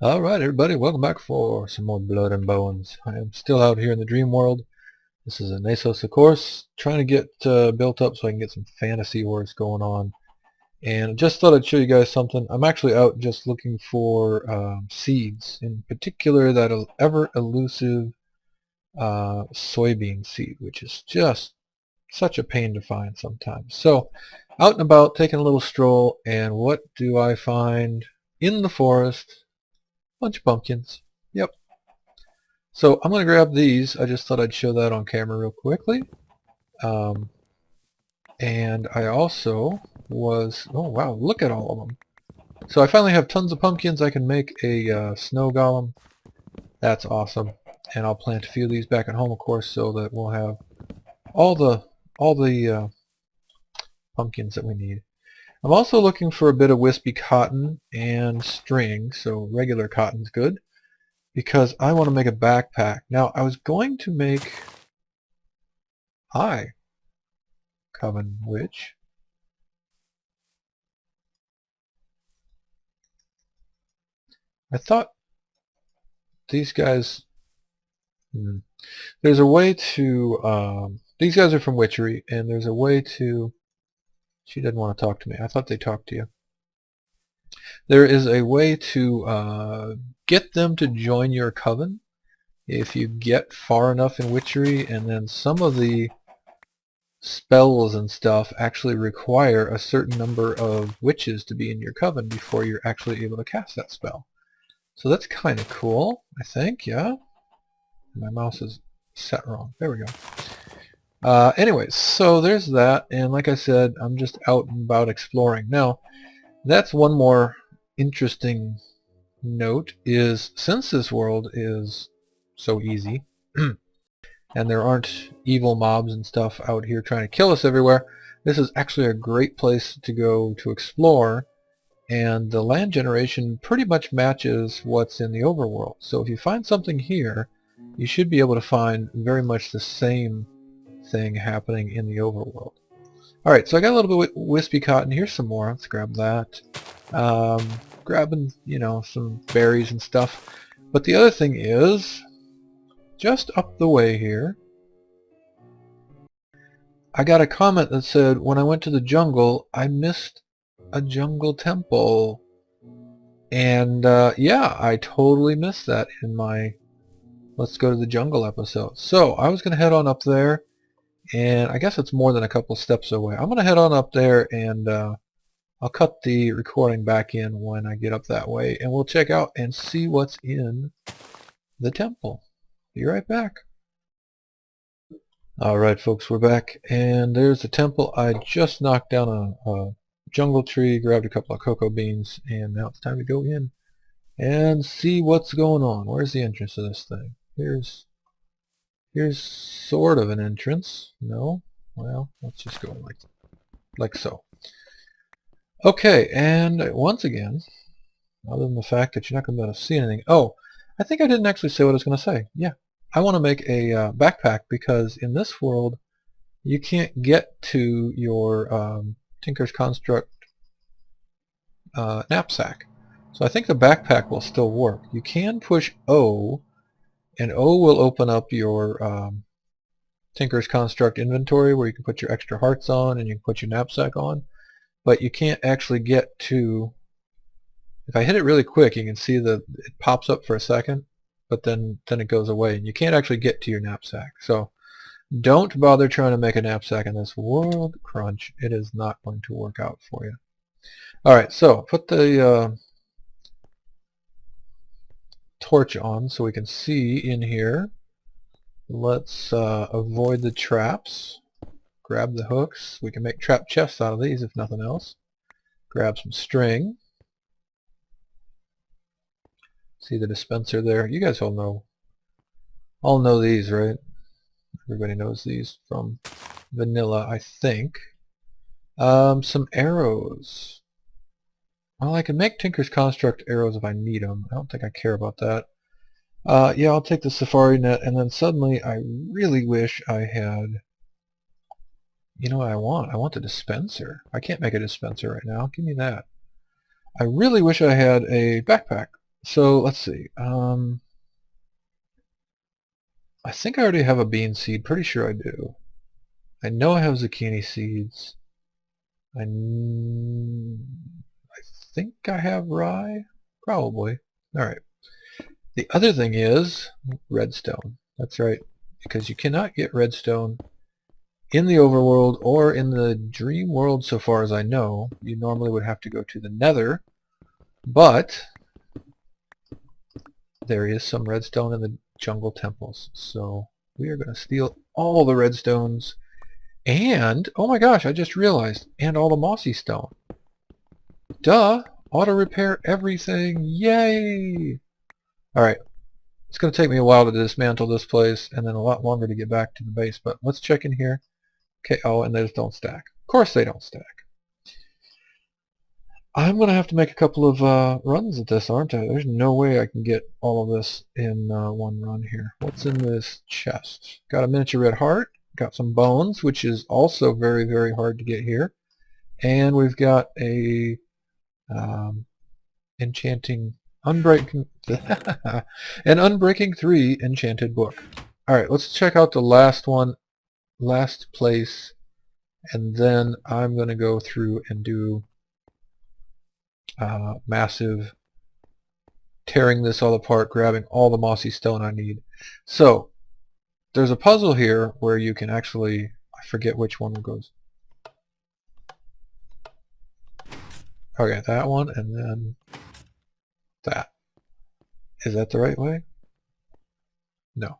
Alright everybody, welcome back for some more Blood and Bones. I am still out here in the dream world. This is a Nasos, of course, trying to get built up so I can get some fantasy wars going on. And just thought I'd show you guys something. I'm actually out just looking for seeds, in particular that ever elusive soybean seed, which is just such a pain to find sometimes. So, out and about, taking a little stroll, and what do I find in the forest? Bunch of pumpkins. Yep. So I'm going to grab these. I just thought I'd show that on camera real quickly. And I also oh wow, look at all of them. So I finally have tons of pumpkins. I can make a snow golem. That's awesome. And I'll plant a few of these back at home, of course, so that we'll have all the pumpkins that we need. I'm also looking for a bit of wispy cotton and string, so regular cotton's good, because I want to make a backpack. Now, I was going to make Coven Witch. I thought these guys... There's a way to... these guys are from Witchery, and there's a way to... She didn't want to talk to me. I thought they talked to you. There is a way to get them to join your coven if you get far enough in Witchery, and then some of the spells and stuff actually require a certain number of witches to be in your coven before you're actually able to cast that spell. So that's kind of cool, I think, yeah? My mouse is set wrong. There we go. Anyways, so there's that, and like I said, I'm just out and about exploring. Now, that's one more interesting note, is since this world is so easy, and there aren't evil mobs and stuff out here trying to kill us everywhere, this is actually a great place to go to explore, and the land generation pretty much matches what's in the overworld. So if you find something here, you should be able to find very much the same thing happening in the overworld. Alright, so I got a little bit of wispy cotton. Here's some more. Let's grab that. Grabbing, some berries and stuff. But the other thing is, just up the way here, I got a comment that said, when I went to the jungle, I missed a jungle temple. And yeah, I totally missed that in my Let's Go to the Jungle episode. So I was going to head on up there, and I guess it's more than a couple steps away. I'm going to head on up there, and I'll cut the recording back in when I get up that way, and we'll check out and see what's in the temple. Be right back. Alright folks, we're back, and there's the temple. I just knocked down a jungle tree, grabbed a couple of cocoa beans, and now it's time to go in and see what's going on. Where's the entrance to this thing? Here's sort of an entrance. No? Well, let's just go like so. Okay, and once again, other than the fact that you're not going to be able to see anything. Oh, I think I didn't actually say what I was going to say. Yeah, I want to make a backpack, because in this world you can't get to your Tinker's Construct knapsack. So I think the backpack will still work. You can push O, and O will open up your Tinker's Construct inventory, where you can put your extra hearts on and you can put your knapsack on, but you can't actually get to... If I hit it really quick, you can see that it pops up for a second, but then it goes away, and you can't actually get to your knapsack. So don't bother trying to make a knapsack in this world, crunch. It is not going to work out for you. Alright, so put the torch on so we can see in here. Let's avoid the traps. Grab the hooks. We can make trap chests out of these if nothing else. Grab some string. See the dispenser there. You guys all know these, right? Everybody knows these from vanilla, I think. Some arrows. Well, I can make Tinker's Construct arrows if I need them. I don't think I care about that. Yeah, I'll take the safari net, and then suddenly I really wish I had... You know what I want? I want the dispenser. I can't make a dispenser right now. Give me that. I really wish I had a backpack. So let's see. I think I already have a bean seed. Pretty sure I do. I know I have zucchini seeds. I think I have rye. Probably. All right. The other thing is redstone. That's right. Because you cannot get redstone in the overworld or in the dream world so far as I know. You normally would have to go to the nether. But there is some redstone in the jungle temples. So we are going to steal all the redstones. And, oh my gosh, I just realized, and all the mossy stone. Duh! Auto repair everything! Yay! Alright, it's going to take me a while to dismantle this place, and then a lot longer to get back to the base, but let's check in here. Okay, oh, and they just don't stack. Of course they don't stack. I'm going to have to make a couple of runs at this, aren't I? There's no way I can get all of this in one run here. What's in this chest? Got a miniature red heart. Got some bones, which is also very, very hard to get here. And we've got a enchanting, unbreaking, an Unbreaking 3 enchanted book. Alright, let's check out the last one, last place, and then I'm going to go through and do massive tearing this all apart, grabbing all the mossy stone I need. So, there's a puzzle here where you can actually, I forget which one goes. Okay, that one, and then that. Is that the right way? No.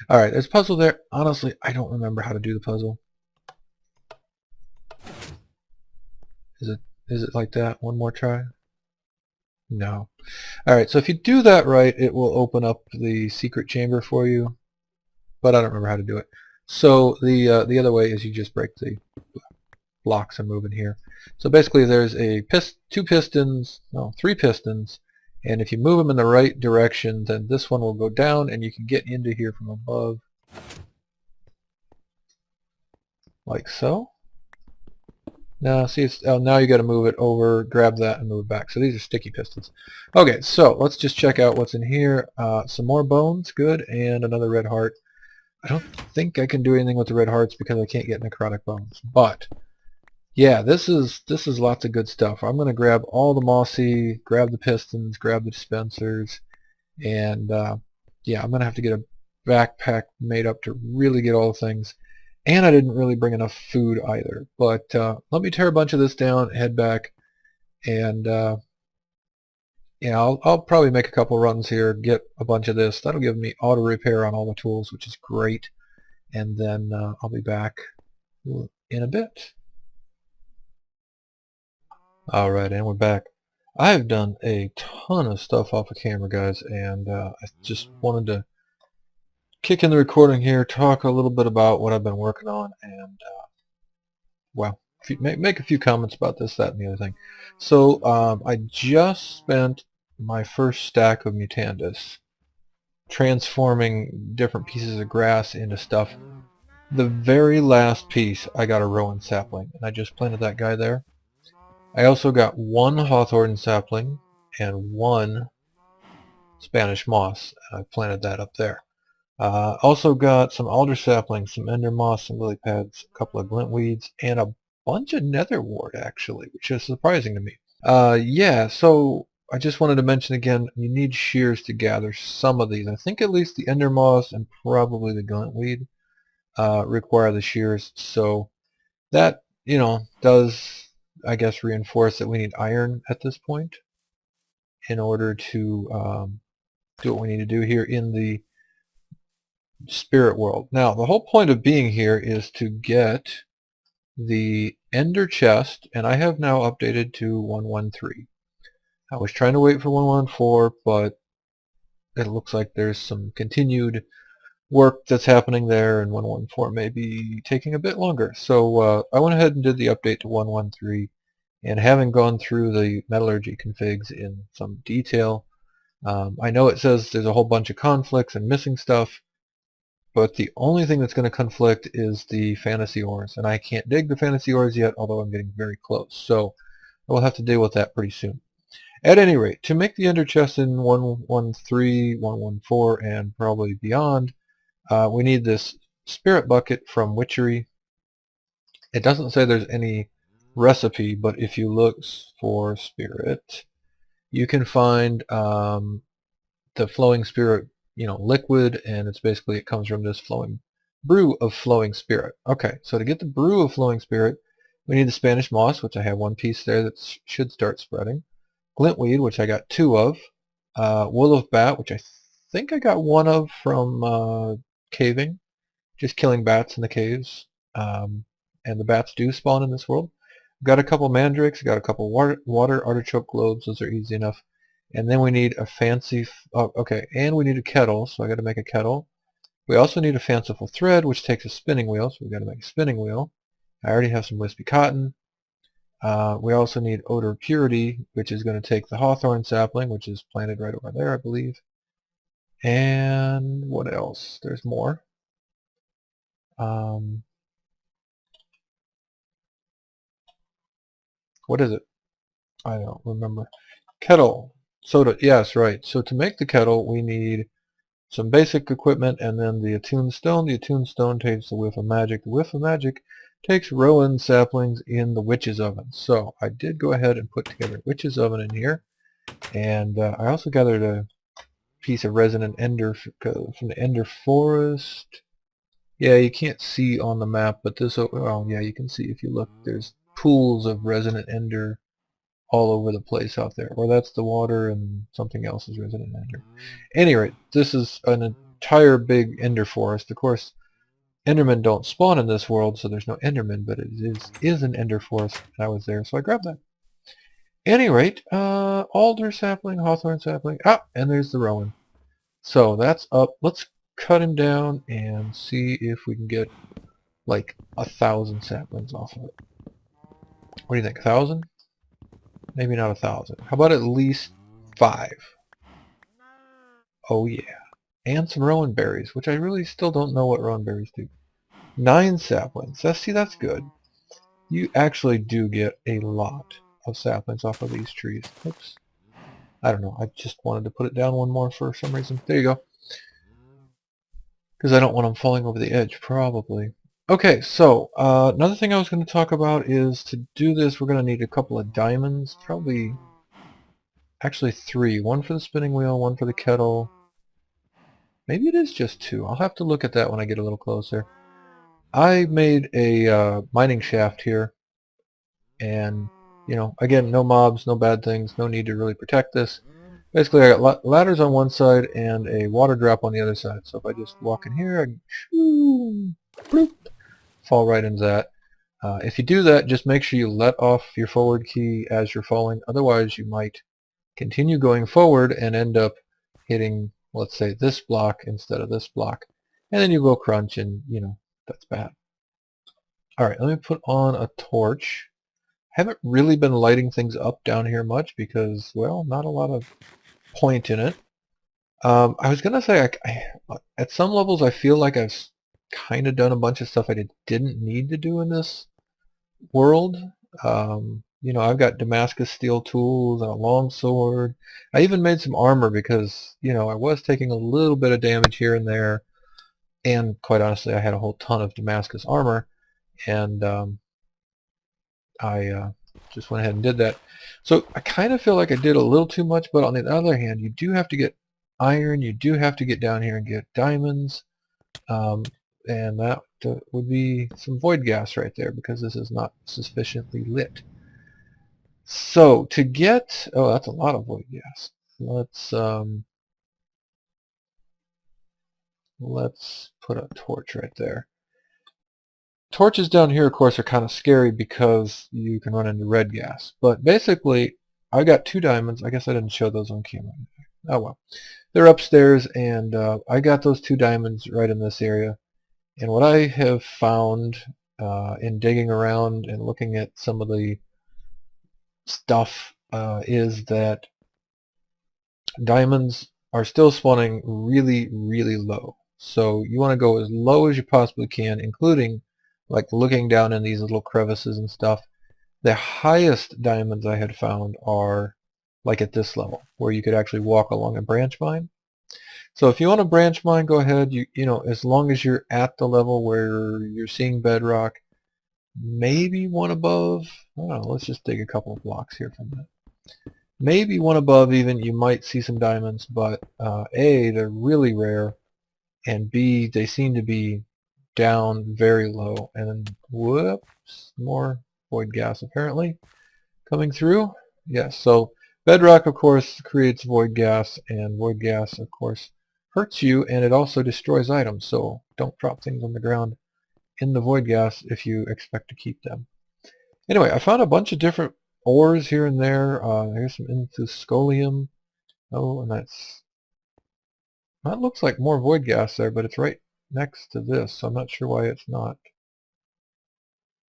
Alright, there's a puzzle there. Honestly, I don't remember how to do the puzzle. Is it like that? One more try? No. Alright, so if you do that right, it will open up the secret chamber for you, but I don't remember how to do it. So the other way is you just break the blocks and move in here. So basically there's a three pistons, and if you move them in the right direction, then this one will go down and you can get into here from above, like so. Now, see, now you got to move it over, grab that, and move it back. So these are sticky pistons. Okay, so let's just check out what's in here. Some more bones, good, and another red heart. I don't think I can do anything with the red hearts because I can't get necrotic bones. But yeah, this is lots of good stuff. I'm going to grab all the mossy, grab the pistons, grab the dispensers, and yeah, I'm going to have to get a backpack made up to really get all the things. And I didn't really bring enough food either. But let me tear a bunch of this down, head back, and yeah, I'll probably make a couple runs here, get a bunch of this. That'll give me auto repair on all the tools, which is great. And then I'll be back in a bit. Alright, and we're back. I've done a ton of stuff off of camera, guys, and I just wanted to kick in the recording here, talk a little bit about what I've been working on, and well, make a few comments about this, that, and the other thing. So I just spent my first stack of Mutandis transforming different pieces of grass into stuff. The very last piece I got a rowan sapling, and I just planted that guy there. I also got one hawthorn sapling and one Spanish moss, and I planted that up there. Also got some alder saplings, some ender moss, some lily pads, a couple of glint weeds, and a bunch of netherwort actually, which is surprising to me. Yeah, so I just wanted to mention again, you need shears to gather some of these. I think at least the ender moss and probably the glint weed require the shears, so that, you know, does, I guess, reinforce that we need iron at this point in order to do what we need to do here in the spirit world. Now, the whole point of being here is to get the ender chest, and I have now updated to 113. I was trying to wait for 114, but it looks like there's some continued work that's happening there, and 114 may be taking a bit longer. So I went ahead and did the update to 113, and having gone through the metallurgy configs in some detail, I know it says there's a whole bunch of conflicts and missing stuff, but the only thing that's going to conflict is the fantasy ores, and I can't dig the fantasy ores yet, although I'm getting very close. So I will have to deal with that pretty soon. At any rate, to make the ender chest in 113, 114, and probably beyond, we need this spirit bucket from Witchery. It doesn't say there's any recipe, but if you look for spirit, you can find the flowing spirit, liquid, and it's basically, it comes from this flowing brew of flowing spirit. Okay, so to get the brew of flowing spirit, we need the Spanish moss, which I have one piece there that should start spreading. Glintweed, which I got 2 of. Wool of bat, which I think I got 1 of from caving, just killing bats in the caves. And the bats do spawn in this world. Got a couple mandrakes, got a couple water artichoke globes, those are easy enough. And then we need a fancy, and we need a kettle, so I got to make a kettle. We also need a fanciful thread, which takes a spinning wheel, so we got to make a spinning wheel. I already have some wispy cotton. We also need odor purity, which is going to take the hawthorn sapling, which is planted right over there, I believe. And what else? There's more. What is it? I don't remember. Kettle. Soda. Yes, right. So to make the kettle, we need some basic equipment and then the attuned stone. The attuned stone takes the whiff of magic. The whiff of magic takes rowan saplings in the witch's oven. So I did go ahead and put together a witch's oven in here. And I also gathered a piece of resin and ender from the ender forest. Yeah, you can't see on the map, but this, oh yeah, you can see if you look, there's pools of resin and ender all over the place out there. Or that's the water and something else is resin and ender. Anyway, this is an entire big ender forest. Of course, endermen don't spawn in this world, so there's no endermen, but it is an ender forest, and I was there, so I grabbed that. Any rate, alder sapling, hawthorn sapling, and there's the rowan. So that's up. Let's cut him down and see if we can get like 1,000 saplings off of it. What do you think, 1,000? Maybe not 1,000. How about at least 5? Oh yeah. And some rowan berries, which I really still don't know what rowan berries do. 9 saplings. See, that's good. You actually do get a lot of saplings off of these trees. Oops. I don't know. I just wanted to put it down one more for some reason. There you go. Because I don't want them falling over the edge, probably. Okay, so another thing I was going to talk about is to do this, we're going to need a couple of diamonds. Probably, actually 3. 1 for the spinning wheel, 1 for the kettle. Maybe it is just 2. I'll have to look at that when I get a little closer. I made a mining shaft here. And, again, no mobs, no bad things, no need to really protect this. Basically, I got ladders on one side and a water drop on the other side. So if I just walk in here, I can shoo, bloop, fall right into that. If you do that, just make sure you let off your forward key as you're falling. Otherwise, you might continue going forward and end up hitting, let's say, this block instead of this block. And then you go crunch and, that's bad. Alright, let me put on a torch. Haven't really been lighting things up down here much because, well, not a lot of point in it. I was going to say, at some levels I feel like I've kind of done a bunch of stuff I didn't need to do in this world. I've got Damascus steel tools and a long sword. I even made some armor because, I was taking a little bit of damage here and there. And quite honestly, I had a whole ton of Damascus armor. And I just went ahead and did that. So I kind of feel like I did a little too much, but on the other hand, you do have to get iron, you do have to get down here and get diamonds, and that would be some void gas right there because this is not sufficiently lit. So to get, oh, that's a lot of void gas. Let's put a torch right there. Torches down here, of course, are kind of scary because you can run into red gas. But basically, I got 2 diamonds. I guess I didn't show those on camera. Oh well. They're upstairs, and I got those 2 diamonds right in this area. And what I have found in digging around and looking at some of the stuff is that diamonds are still spawning really, really low. So you want to go as low as you possibly can, including like looking down in these little crevices and stuff. The highest diamonds I had found are like at this level, where you could actually walk along a branch mine. So if you want a branch mine, go ahead. You know, as long as you're at the level where you're seeing bedrock, maybe one above. I don't know. Let's just dig a couple of blocks here from that. Maybe one above even, you might see some diamonds, but A, they're really rare, and B, they seem to be down very low. And then, whoops, more void gas apparently coming through. Yes, so bedrock, of course, creates void gas, and void gas, of course, hurts you, and it also destroys items, so don't drop things on the ground in the void gas if you expect to keep them. Anyway, I found a bunch of different ores here and there. Here's some enthuscolium. Oh, and that looks like more void gas there, but it's right next to this, so I'm not sure why it's not.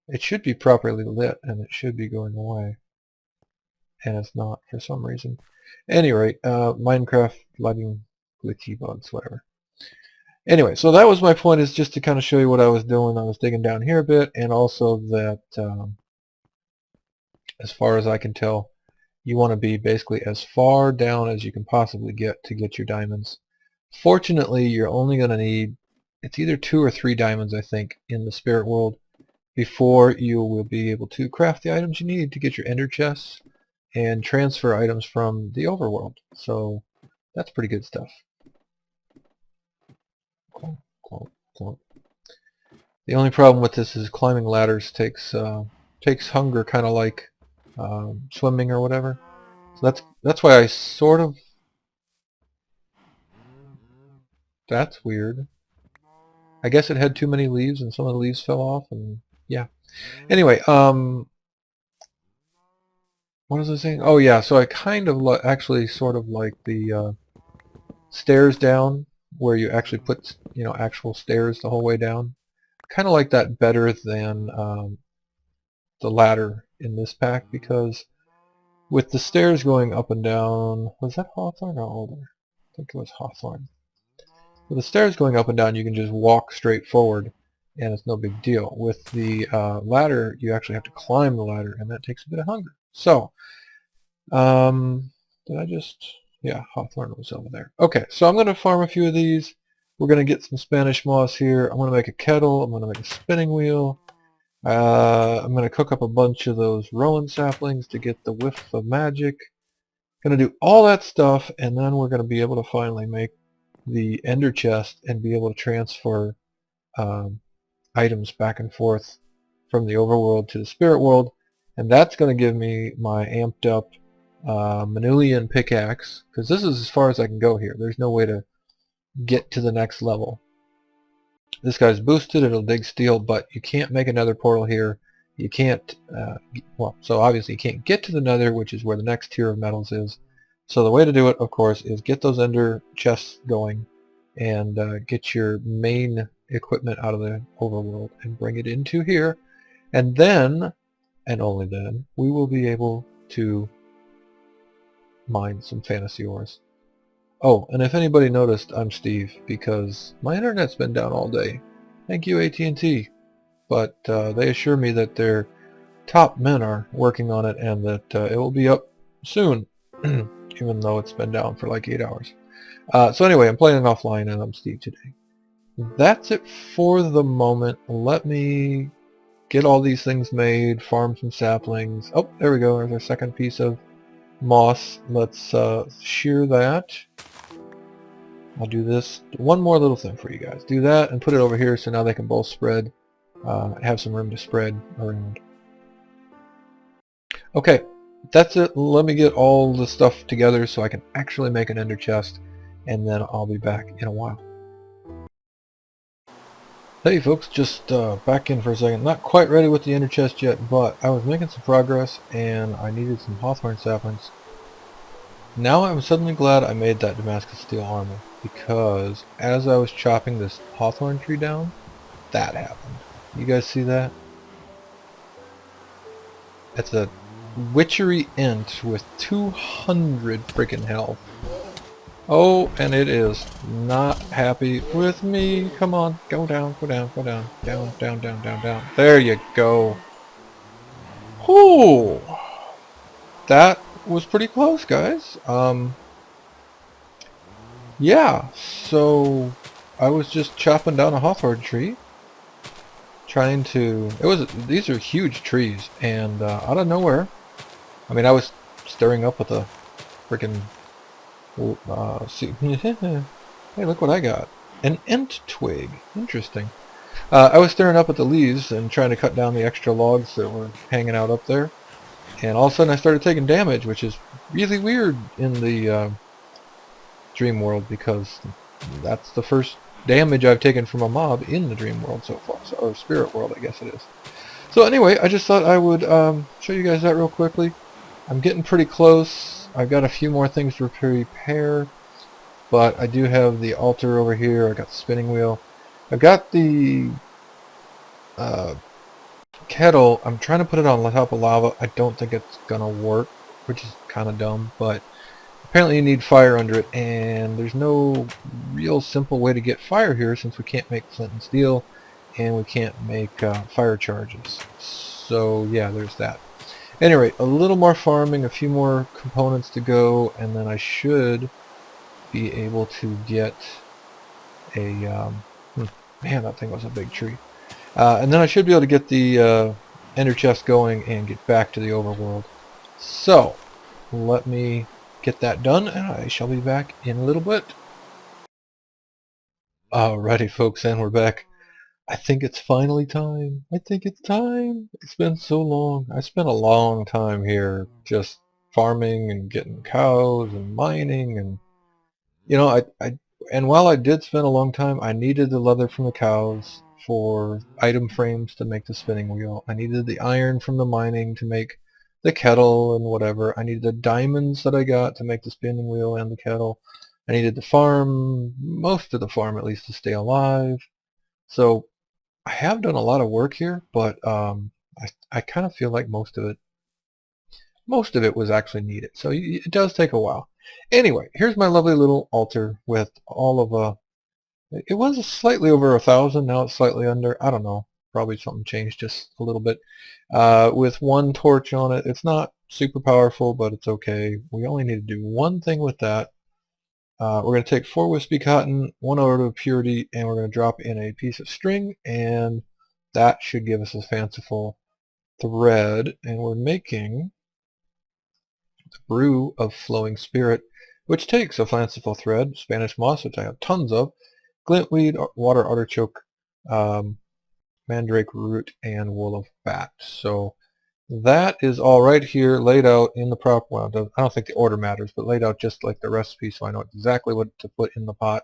It should be properly lit, and it should be going away, and it's not for some reason. At any rate, Minecraft lighting glitchy bugs, whatever. Anyway, so that was my point, is just to kind of show you what I was doing. I was digging down here a bit, and also that as far as I can tell, you want to be basically as far down as you can possibly get to get your diamonds. Fortunately, you're only going to need, it's either 2 or 3 diamonds, I think, in the spirit world before you will be able to craft the items you need to get your ender chests and transfer items from the overworld. So that's pretty good stuff. Clunk, clunk, clunk. The only problem with this is climbing ladders takes hunger, kind of like swimming or whatever. So that's why I sort of. That's weird. I guess it had too many leaves, and some of the leaves fell off, and yeah. Anyway, what was I saying? Oh yeah, so I kind of actually sort of like the stairs down, where you actually put, you know, actual stairs the whole way down. Kind of like that better than the ladder in this pack, because with the stairs going up and down, was that hawthorn or alder? I think it was hawthorn. With the stairs going up and down, you can just walk straight forward, and it's no big deal. With the ladder, you actually have to climb the ladder, and that takes a bit of hunger. So, did I just... yeah, hawthorn was over there. Okay, so I'm going to farm a few of these. We're going to get some Spanish moss here. I'm going to make a kettle. I'm going to make a spinning wheel. I'm going to cook up a bunch of those rowan saplings to get the whiff of magic. Going to do all that stuff, and then we're going to be able to finally make the ender chest and be able to transfer items back and forth from the overworld to the spirit world, and that's going to give me my amped up Manulian pickaxe, because this is as far as I can go here. There's no way to get to the next level. This guy's boosted, it'll dig steel, but you can't make another portal here. You can't, well, so obviously you can't get to the nether, which is where the next tier of metals is. So the way to do it, of course, is get those ender chests going and get your main equipment out of the overworld and bring it into here. And then, and only then, we will be able to mine some fantasy ores. Oh, and if anybody noticed, I'm Steve, because my internet's been down all day. Thank you, AT&T. But they assure me that their top men are working on it, and that it will be up soon, even though it's been down for like 8 hours. So anyway, I'm playing offline, and I'm Steve today. That's it for the moment. Let me get all these things made, farm some saplings. Oh, there we go. There's our second piece of moss. Let's shear that. I'll do this. One more little thing for you guys. Do that and put it over here so now they can both spread. Have some room to spread around. Okay, that's it. Let me get all the stuff together so I can actually make an ender chest, and then I'll be back in a while. Hey folks, just back in for a second. Not quite ready with the ender chest yet, but I was making some progress and I needed some hawthorn saplings. Now I'm suddenly glad I made that Damascus steel armor, because as I was chopping this hawthorn tree down, that happened. You guys see that? It's a witchery int with 200 freaking health. Oh, and it is not happy with me. Come on, go down, go down, go down, down, down, down, down, down. There you go. Whoo! That was pretty close, guys. Yeah, so I was just chopping down a hawthorn tree, trying to. These are huge trees, and out of nowhere, I mean, I was stirring up with a freaking. Hey, look what I got! An ent twig. Interesting. I was stirring up with the leaves and trying to cut down the extra logs that were hanging out up there, and all of a sudden I started taking damage, which is really weird in the dream world because that's the first damage I've taken from a mob in the dream world so far, or spirit world, I guess it is. So anyway, I just thought I would show you guys that real quickly. I'm getting pretty close. I've got a few more things to repair, but I do have the altar over here. I got the spinning wheel. I've got the kettle. I'm trying to put it on top of lava. I don't think it's gonna work, which is kind of dumb, but apparently you need fire under it, and there's no real simple way to get fire here since we can't make flint and steel, and we can't make fire charges. So yeah, there's that. Anyway, a little more farming, a few more components to go, and then I should be able to get a... man, that thing was a big tree. And then I should be able to get the ender chest going and get back to the overworld. So, let me get that done, and I shall be back in a little bit. Alrighty, folks, and we're back. I think it's finally time. I think it's time. It's been so long. I spent a long time here just farming and getting cows and mining, and you know, and while I did spend a long time, I needed the leather from the cows for item frames to make the spinning wheel. I needed the iron from the mining to make the kettle and whatever. I needed the diamonds that I got to make the spinning wheel and the kettle. I needed the farm, most of the farm at least, to stay alive. So I have done a lot of work here, but I kind of feel like most of it was actually needed. So it does take a while. Anyway, here's my lovely little altar with all of it was slightly over 1,000, now it's slightly under, I don't know, probably something changed just a little bit, with one torch on it. It's not super powerful, but it's okay. We only need to do one thing with that. We're going to take 4 wispy cotton, 1 order of purity, and we're going to drop in a piece of string, and that should give us a fanciful thread, and we're making brew of flowing spirit, which takes a fanciful thread, Spanish moss, which I have tons of, glintweed, water artichoke, mandrake root, and wool of bat. So that is all right here, laid out in the proper, well, I don't think the order matters, but laid out just like the recipe, so I know exactly what to put in the pot.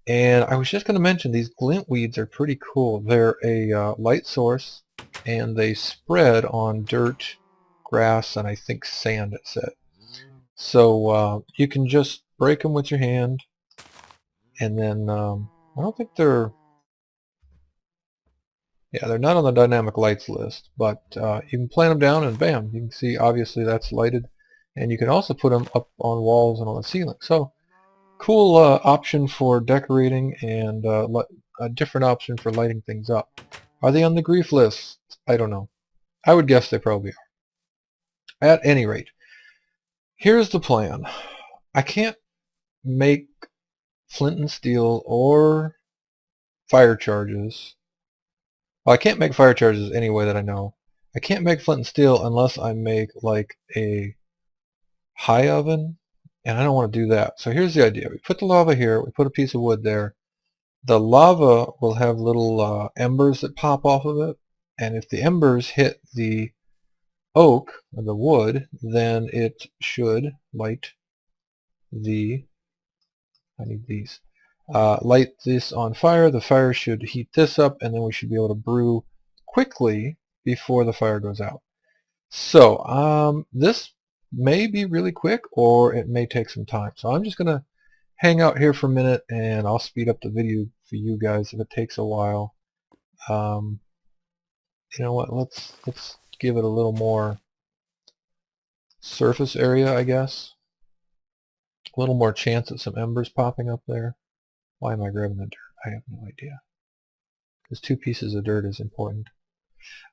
And I was just going to mention, these glintweeds are pretty cool. They're a light source, and they spread on dirt, grass, and I think sand, it said. So you can just break them with your hand, and then I don't think they're not on the dynamic lights list, but you can plant them down and bam, you can see obviously that's lighted, and you can also put them up on walls and on the ceiling. So cool option for decorating, and a different option for lighting things up. Are they on the grief list? I don't know. I would guess they probably are. At any rate, here's the plan. I can't make flint and steel or fire charges. Well, I can't make fire charges any way that I know. I can't make flint and steel unless I make like a high oven, and I don't want to do that. So here's the idea. We put the lava here, we put a piece of wood there. The lava will have little embers that pop off of it, and if the embers hit the oak, or the wood, then it should light the, I need these, light this on fire. The fire should heat this up, and then we should be able to brew quickly before the fire goes out. So this may be really quick, or it may take some time. So I'm just going to hang out here for a minute, and I'll speed up the video for you guys if it takes a while. You know what? Let's give it a little more surface area, I guess. A little more chance at some embers popping up there. Why am I grabbing the dirt? I have no idea. Because 2 pieces of dirt is important.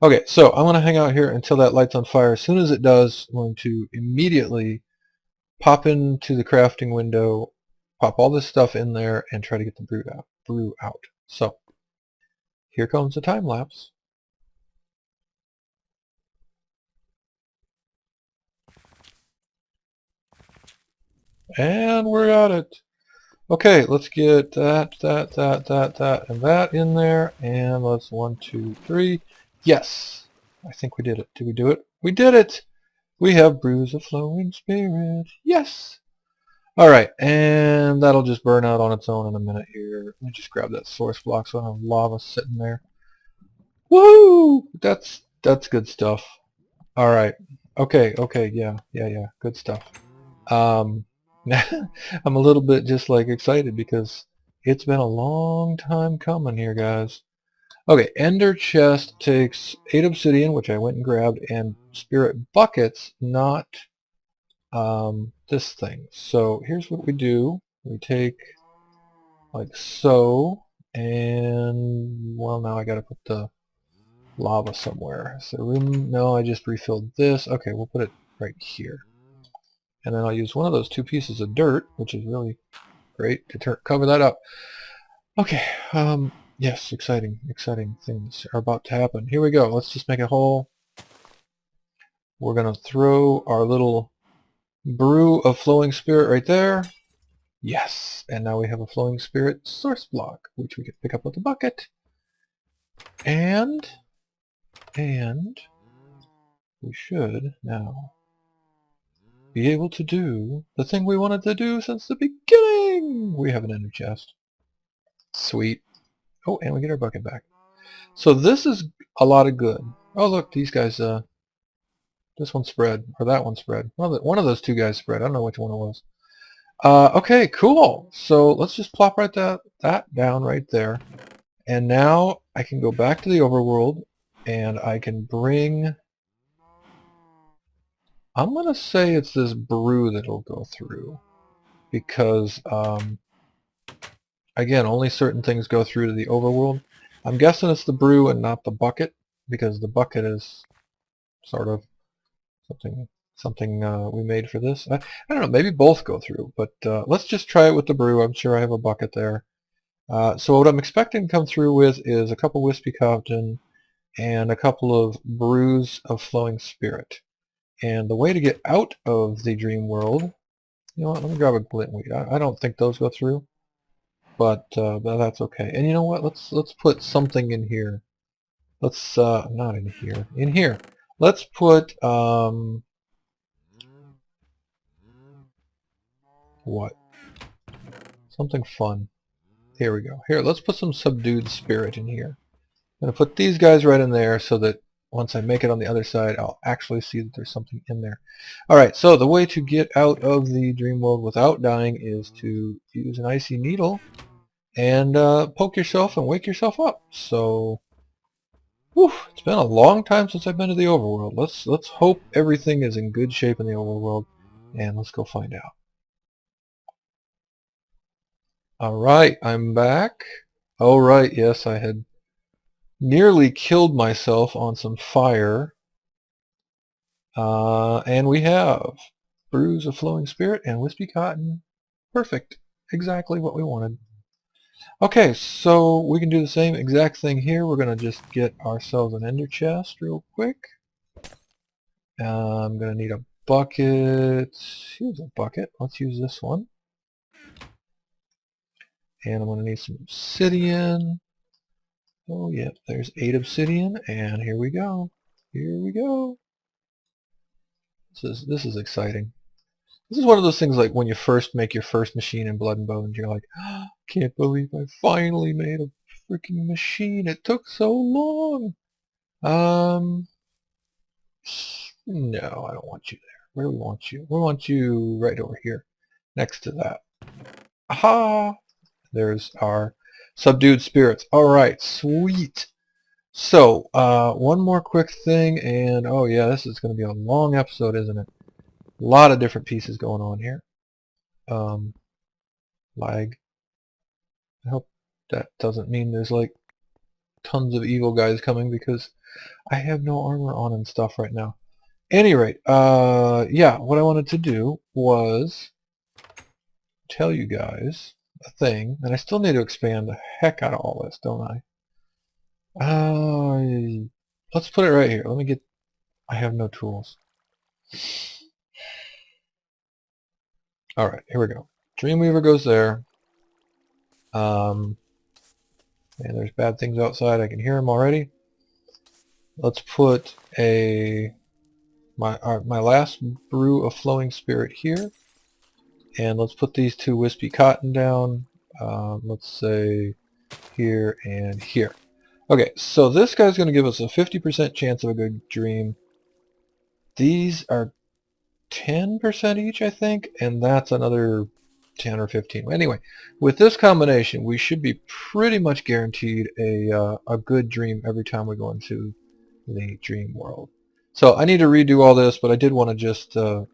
Okay, so I'm going to hang out here until that light's on fire. As soon as it does, I'm going to immediately pop into the crafting window, pop all this stuff in there, and try to get the brew out. So here comes the time lapse. And we're at it. Okay, let's get that, and that in there. And let's 1, 2, 3. Yes, I think we did it. Did we do it? We did it. We have brews of flowing spirit. Yes. All right, and that'll just burn out on its own in a minute here. Let me just grab that source block so I don't have lava sitting there. Woo! That's good stuff. All right. Okay. Yeah. Good stuff. Um, I'm a little bit just like excited because it's been a long time coming here, guys. Okay, ender chest takes 8 obsidian, which I went and grabbed, and spirit buckets, not this thing. So here's what we do. We take like so, and well, now I gotta put the lava somewhere. So room, no, I just refilled this. Okay, we'll put it right here. And then I'll use one of those 2 pieces of dirt, which is really great, to cover that up. Okay, yes, exciting things are about to happen. Here we go. Let's just make a hole. We're going to throw our little brew of flowing spirit right there. Yes, and now we have a flowing spirit source block, which we can pick up with the bucket. And we should now be able to do the thing we wanted to do since the beginning. We have an ender chest. Sweet. Oh, and we get our bucket back. So this is a lot of good. Oh, look, these guys, this one spread, or that one spread. Well, one of those 2 guys spread. I don't know which one it was. Okay, cool. So let's just plop that down right there. And now I can go back to the overworld, and I can bring... I'm going to say it's this brew that'll go through. Because, again, only certain things go through to the overworld. I'm guessing it's the brew and not the bucket, because the bucket is sort of something we made for this. I don't know, maybe both go through, but let's just try it with the brew. I'm sure I have a bucket there. So what I'm expecting to come through with is a couple wispy cotton and a couple of brews of flowing spirit. And the way to get out of the dream world, you know what, let me grab a glint weed. I don't think those go through, but that's okay. And you know what, let's put something in here. Let's, not in here, in here. Let's put, what? Something fun. Here we go. Here, let's put some subdued spirit in here. I'm going to put these guys right in there so that once I make it on the other side, I'll actually see that there's something in there. Alright, so the way to get out of the dream world without dying is to use an icy needle and poke yourself and wake yourself up. So, whew, it's been a long time since I've been to the overworld. Let's hope everything is in good shape in the overworld, and let's go find out. Alright, I'm back. Oh right, yes, I had nearly killed myself on some fire. And we have brews of flowing spirit and wispy cotton. Perfect. Exactly what we wanted. Okay, so we can do the same exact thing here. We're going to just get ourselves an ender chest real quick. I'm going to need a bucket. Here's a bucket. Let's use this one. And I'm going to need some obsidian. Oh, yep, there's 8 obsidian, and here we go. Here we go. This is exciting. This is one of those things like when you first make your first machine in Blood and Bones, you're like, oh, can't believe I finally made a freaking machine. It took so long. No, I don't want you there. Where do we want you? We want you right over here, next to that. Aha! There's our subdued spirits. All right, sweet. So, one more quick thing, and oh yeah, this is going to be a long episode, isn't it? A lot of different pieces going on here. Lag. I hope that doesn't mean there's like tons of evil guys coming because I have no armor on and stuff right now. Any rate, yeah, what I wanted to do was tell you guys a thing, and I still need to expand the heck out of all this, don't I? Let's put it right here. Let me get... I have no tools. Alright, here we go. Dreamweaver goes there. And there's bad things outside. I can hear them already. Let's put my last brew of flowing spirit here. And let's put these two wispy cotton down. Let's say here and here. Okay, so this guy's going to give us a 50% chance of a good dream. These are 10% each, I think, and that's another 10 or 15. Anyway, with this combination, we should be pretty much guaranteed a good dream every time we go into the dream world. So I need to redo all this, but I did want to just I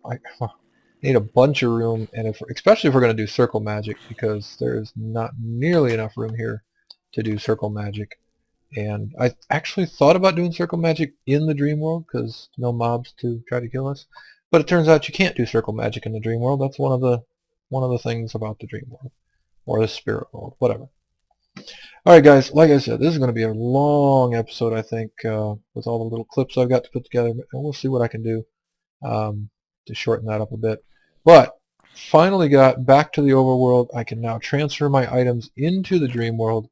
need a bunch of room, and especially if we're going to do circle magic, because there's not nearly enough room here to do circle magic. And I actually thought about doing circle magic in the dream world because no mobs to try to kill us. But it turns out you can't do circle magic in the dream world. That's one of the things about the dream world, or the spirit world, whatever. All right, guys. Like I said, this is going to be a long episode, I think, with all the little clips I've got to put together, and we'll see what I can do to shorten that up a bit. But finally got back to the overworld. I can now transfer my items into the dream world,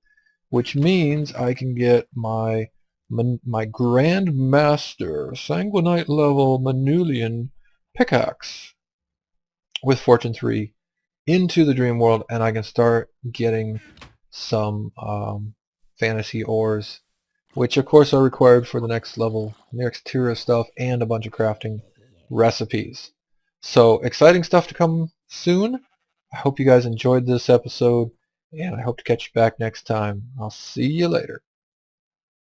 which means I can get my Grand Master Sanguinite level Manulian pickaxe with Fortune 3 into the dream world, and I can start getting some fantasy ores, which of course are required for the next level, next tier of stuff, and a bunch of crafting recipes. So exciting stuff to come soon. I hope you guys enjoyed this episode, and I hope to catch you back next time. I'll see you later.